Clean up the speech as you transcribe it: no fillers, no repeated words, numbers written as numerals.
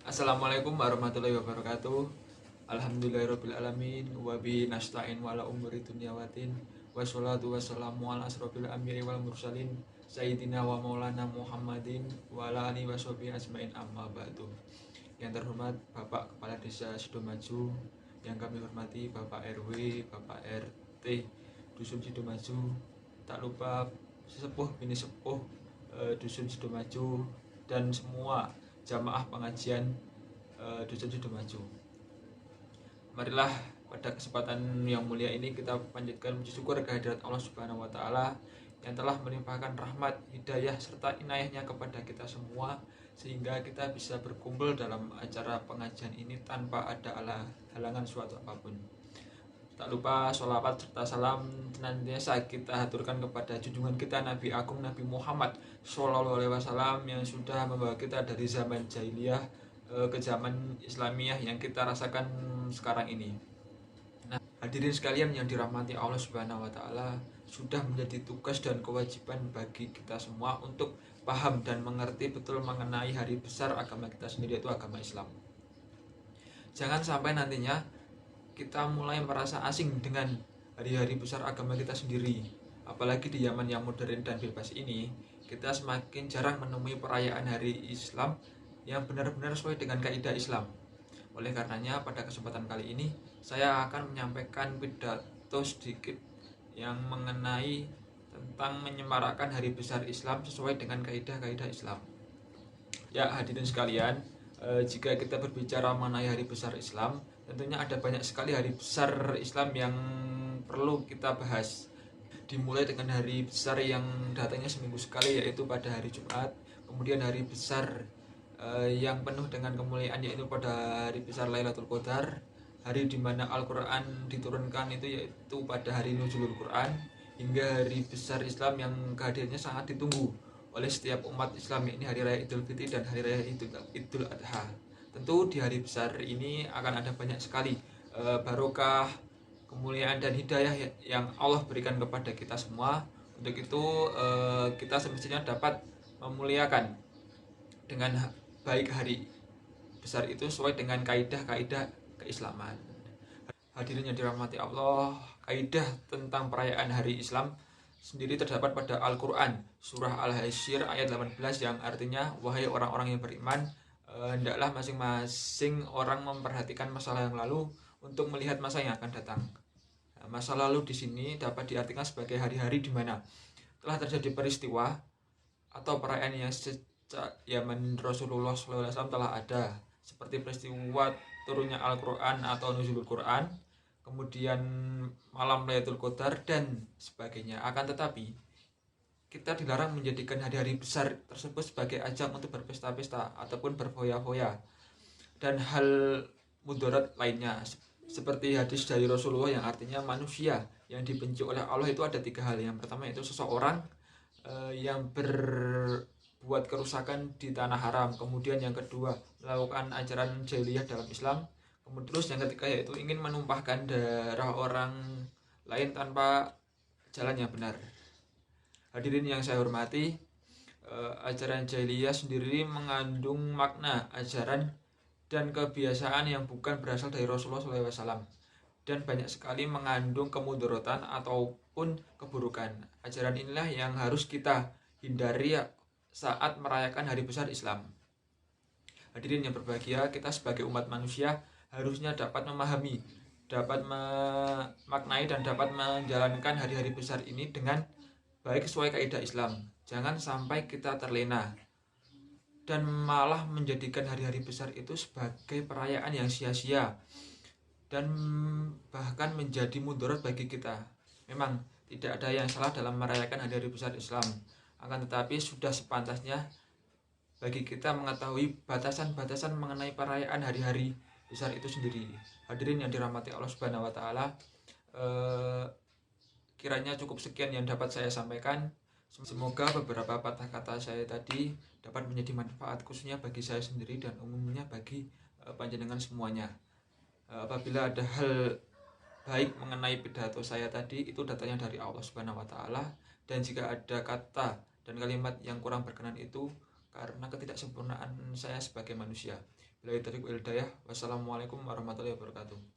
Assalamualaikum warahmatullahi wabarakatuh. Alhamdulillahirrabbilalamin. Wabi nasta'in wala umuri dunya watin. Wassalatu wassalamu ala asrofil anbiya'i wal mursalin Sayyidina wa maulana Muhammadin wa ala alihi washabihi ajmain amma ba'du. Yang terhormat Bapak Kepala Desa Sidomaju, yang kami hormati Bapak RW, Bapak RT Dusun Sidomaju, tak lupa sesepuh bini sepuh Dusun Sidomaju, dan semua jamaah pengajian Dusun Sidomaju. Marilah pada kesempatan yang mulia ini kita panjatkan puji syukur kehadirat Allah Subhanahu wa taala yang telah melimpahkan rahmat, hidayah serta inayahnya kepada kita semua sehingga kita bisa berkumpul dalam acara pengajian ini tanpa ada halangan suatu apapun. Tak lupa sholawat serta salam senantiasa kita haturkan kepada junjungan kita Nabi Agung Nabi Muhammad Shallallahu Alaihi Wasallam yang sudah membawa kita dari zaman jahiliyah ke zaman Islamiyah yang kita rasakan sekarang ini. Nah, hadirin sekalian yang dirahmati Allah Subhanahu wa taala, sudah menjadi tugas dan kewajiban bagi kita semua untuk paham dan mengerti betul mengenai hari besar agama kita sendiri, yaitu agama Islam. Jangan sampai nantinya kita mulai merasa asing dengan hari-hari besar agama kita sendiri. Apalagi di zaman yang modern dan bebas ini, kita semakin jarang menemui perayaan hari Islam yang benar-benar sesuai dengan kaidah Islam. Oleh karenanya pada kesempatan kali ini saya akan menyampaikan pidato sedikit yang mengenai tentang menyemarakan hari besar Islam sesuai dengan kaidah-kaidah Islam. Ya hadirin sekalian, jika kita berbicara mengenai hari besar Islam, tentunya ada banyak sekali hari besar Islam yang perlu kita bahas. Dimulai dengan hari besar yang datangnya seminggu sekali, yaitu pada hari Jumat. Kemudian hari besar yang penuh dengan kemuliaan, yaitu pada hari besar Lailatul Qadar, hari di mana Al-Quran diturunkan itu yaitu pada hari Nuzulul Quran, hingga hari besar Islam yang kehadirannya sangat ditunggu oleh setiap umat Islam, ini hari raya Idul Fitri dan hari raya Idul Adha. Tentu di hari besar ini akan ada banyak sekali barokah, kemuliaan dan hidayah yang Allah berikan kepada kita semua. Untuk itu kita semestinya dapat memuliakan dengan baik hari besar itu sesuai dengan kaidah-kaidah keislaman. Hadirin yang dirahmati Allah, kaidah tentang perayaan hari Islam sendiri terdapat pada Al-Quran surah Al-Hasyr ayat 18 yang artinya, wahai orang-orang yang beriman, hendaklah masing-masing orang memperhatikan masalah yang lalu untuk melihat masa yang akan datang. Masa lalu di sini dapat diartikan sebagai hari-hari di mana telah terjadi peristiwa atau perayaan yang zaman Rasulullah SAW telah ada, seperti peristiwa turunnya Al-Quran atau Nuzulul Quran, kemudian malam Lailatul Qadar dan sebagainya. Akan tetapi kita dilarang menjadikan hari-hari besar tersebut sebagai ajang untuk berpesta-pesta ataupun berfoya-foya dan hal mudarat lainnya, seperti hadis dari Rasulullah yang artinya manusia yang dibenci oleh Allah itu ada 3 hal. Yang pertama itu seseorang yang berbuat kerusakan di tanah haram. Kemudian yang kedua, melakukan ajaran jahiliyah dalam Islam. Kemudian terus yang ketiga yaitu ingin menumpahkan darah orang lain tanpa jalan yang benar. Hadirin yang saya hormati, ajaran jahiliyah sendiri mengandung makna ajaran dan kebiasaan yang bukan berasal dari Rasulullah SAW, dan banyak sekali mengandung kemudaratan ataupun keburukan. Ajaran inilah yang harus kita hindari saat merayakan hari besar Islam. Hadirin yang berbahagia, kita sebagai umat manusia harusnya dapat memahami, dapat memaknai dan dapat menjalankan hari-hari besar ini dengan baik sesuai kaidah Islam. Jangan sampai kita terlena dan malah menjadikan hari-hari besar itu sebagai perayaan yang sia-sia dan bahkan menjadi mudarat bagi kita. Memang tidak ada yang salah dalam merayakan hari-hari besar Islam, akan tetapi sudah sepantasnya bagi kita mengetahui batasan-batasan mengenai perayaan hari-hari besar itu sendiri. Hadirin yang dirahmati Allah Subhanahu wa taala, kiranya cukup sekian yang dapat saya sampaikan. Semoga beberapa patah kata saya tadi dapat menjadi manfaat khususnya bagi saya sendiri dan umumnya bagi panjenengan semuanya. Apabila ada hal baik mengenai pidato saya tadi, itu datanya dari Allah Subhanahu wa taala, dan jika ada kata dan kalimat yang kurang berkenan itu karena ketidaksempurnaan saya sebagai manusia. Billahi taufiq wal hidayah. Wassalamualaikum warahmatullahi wabarakatuh.